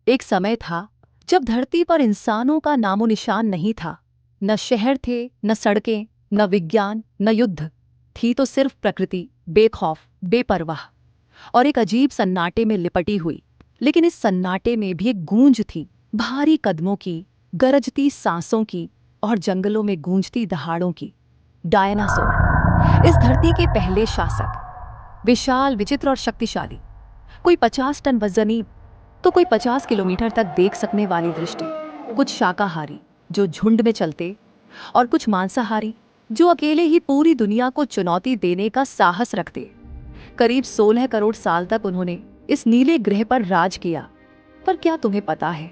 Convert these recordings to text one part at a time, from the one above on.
एक समय था जब धरती पर इंसानों का नामो निशान नहीं था। न शहर थे, न सड़कें, न विज्ञान, न युद्ध। थी तो सिर्फ प्रकृति, बेखौफ, बेपरवाह और एक अजीब सन्नाटे में लिपटी हुई। लेकिन इस सन्नाटे में भी एक गूंज थी, भारी कदमों की, गरजती सांसों की और जंगलों में गूंजती दहाड़ों की। डायनासोर, इस धरती के पहले शासक, विशाल, विचित्र और शक्तिशाली। कोई 50 टन वजनी तो कोई 50 किलोमीटर तक देख सकने वाली दृष्टि। कुछ शाकाहारी जो झुंड में चलते और कुछ मांसाहारी जो अकेले ही पूरी दुनिया को चुनौती देने का साहस रखते। करीब 16 करोड़ साल तक उन्होंने इस नीले ग्रह पर राज किया। पर क्या तुम्हें पता है,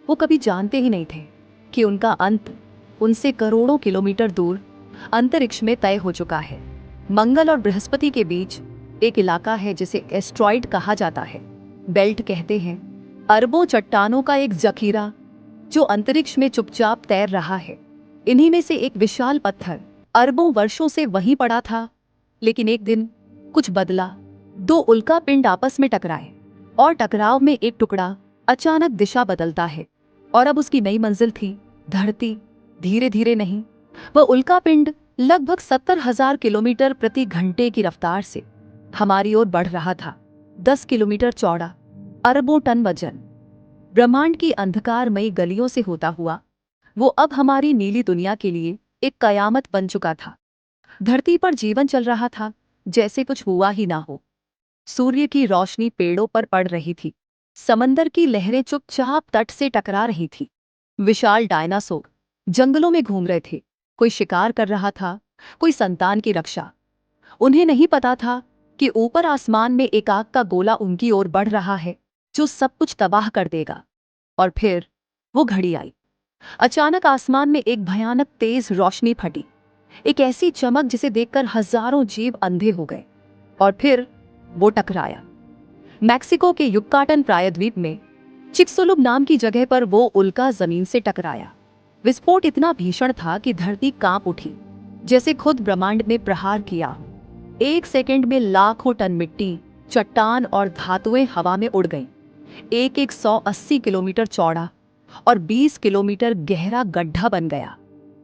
वो कभी जानते ही नहीं थे कि उनका अंत उनसे करोड़ों किलोमीटर दूर अंतरिक्ष में तय हो चुका है। मंगल और बृहस्पति के बीच एक इलाका है जिसे एस्ट्रॉइड कहा जाता है। बेल्ट कहते हैं, अरबों चट्टानों का एक जखीरा जो अंतरिक्ष में चुपचाप तैर रहा है। इन्हीं में से एक विशाल पत्थर अरबों वर्षों से वहीं पड़ा था, लेकिन एक दिन कुछ बदला। दो उल्का पिंड आपस में टकराए और टकराव में एक टुकड़ा अचानक दिशा बदलता है और अब उसकी नई मंजिल थी धरती। धीरे धीरे नहीं, वह उल्का पिंड लगभग 70,000 किलोमीटर प्रति घंटे की रफ्तार से हमारी ओर बढ़ रहा था। 10 किलोमीटर चौड़ा, अरबों टन वजन, ब्रह्मांड की अंधकारमयी गलियों से होता हुआ वो अब हमारी नीली दुनिया के लिए एक कयामत बन चुका था। धरती पर जीवन चल रहा था जैसे कुछ हुआ ही ना हो। सूर्य की रोशनी पेड़ों पर पड़ रही थी, समंदर की लहरें चुपचाप तट से टकरा रही थी। विशाल डायनासोर जंगलों में घूम रहे थे, कोई शिकार कर रहा था, कोई संतान की रक्षा। उन्हें नहीं पता था कि ऊपर आसमान में एक आग का गोला उनकी ओर बढ़ रहा है जो सब कुछ तबाह कर देगा। और फिर वो घड़ी आई। अचानक आसमान में एक भयानक तेज रोशनी फटी, एक ऐसी चमक जिसे देखकर हजारों जीव अंधे हो गए। और फिर वो टकराया। मैक्सिको के युक्काटन प्रायद्वीप में चिक्सुलुब नाम की जगह पर वो उल्का जमीन से टकराया। विस्फोट इतना भीषण था कि धरती कांप उठी, जैसे खुद ब्रह्मांड ने प्रहार किया। एक सेकंड में लाखों टन मिट्टी, चट्टान और धातुएं हवा में उड़ गईं। एक एक 180 किलोमीटर चौड़ा और 20 किलोमीटर गहरा गड्ढा बन गया।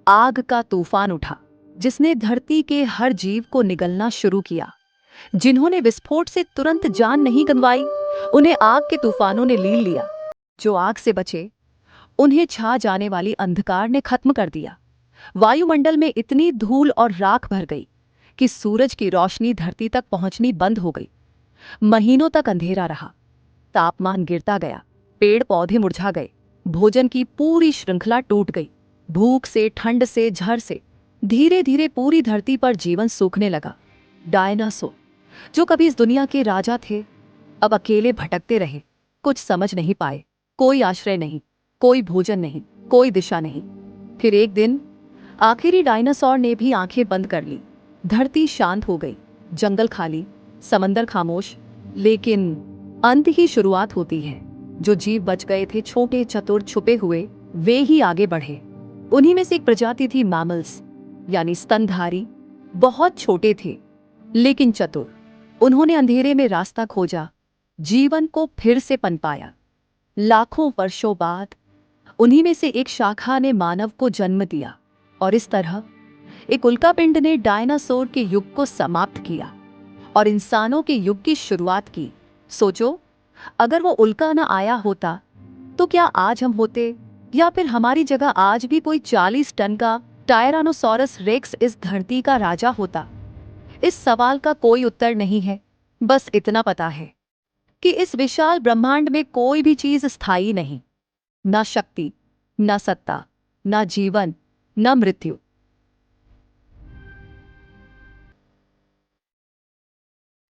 आग का तूफान उठा जिसने धरती के हर जीव को निगलना शुरू किया। जिन्होंने विस्फोट से तुरंत जान नहीं गंवाई, उन्हें आग के तूफानों ने लील लिया। जो आग से बचे, उन्हें छा जाने वाली अंधकार ने खत्म कर दिया। वायुमंडल में इतनी धूल और राख भर गई कि सूरज की रोशनी धरती तक पहुंचनी बंद हो गई। महीनों तक अंधेरा रहा, तापमान गिरता गया, पेड़ पौधे मुरझा गए, भोजन की पूरी श्रृंखला टूट गई। भूख से, ठंड से, झड़ से धीरे धीरे पूरी धरती पर जीवन सूखने लगा। डायनासोर जो कभी इस दुनिया के राजा थे, अब अकेले भटकते रहे। कुछ समझ नहीं पाए, कोई आश्रय नहीं, कोई भोजन नहीं, कोई दिशा नहीं। फिर एक दिन आखिरी डायनासोर ने भी आंखें बंद कर ली। धरती शांत हो गई, जंगल खाली, समंदर खामोश। लेकिन अंत ही शुरुआत होती है। जो जीव बच गए थे, छोटे, चतुर, छुपे हुए, वे ही आगे बढ़े। उन्हीं में से एक प्रजाति थी मैमल्स, यानी स्तनधारी। बहुत छोटे थे लेकिन चतुर। उन्होंने अंधेरे में रास्ता खोजा, जीवन को फिर से पनपाया। लाखों वर्षों बाद उन्हीं में से एक शाखा ने मानव को जन्म दिया और इस तरह एक उल्कापिंड ने डायनासोर के युग को समाप्त किया और इंसानों के युग की शुरुआत की। सोचो, अगर वो उल्का न आया होता तो क्या आज हम होते, या फिर हमारी जगह आज भी कोई 40 टन का टायरानोसॉरस रेक्स इस धरती का राजा होता? इस सवाल का कोई उत्तर नहीं है। बस इतना पता है कि इस विशाल ब्रह्मांड में कोई भी चीज स्थायी नहीं। ना शक्ति, ना सत्ता, ना जीवन, ना मृत्यु।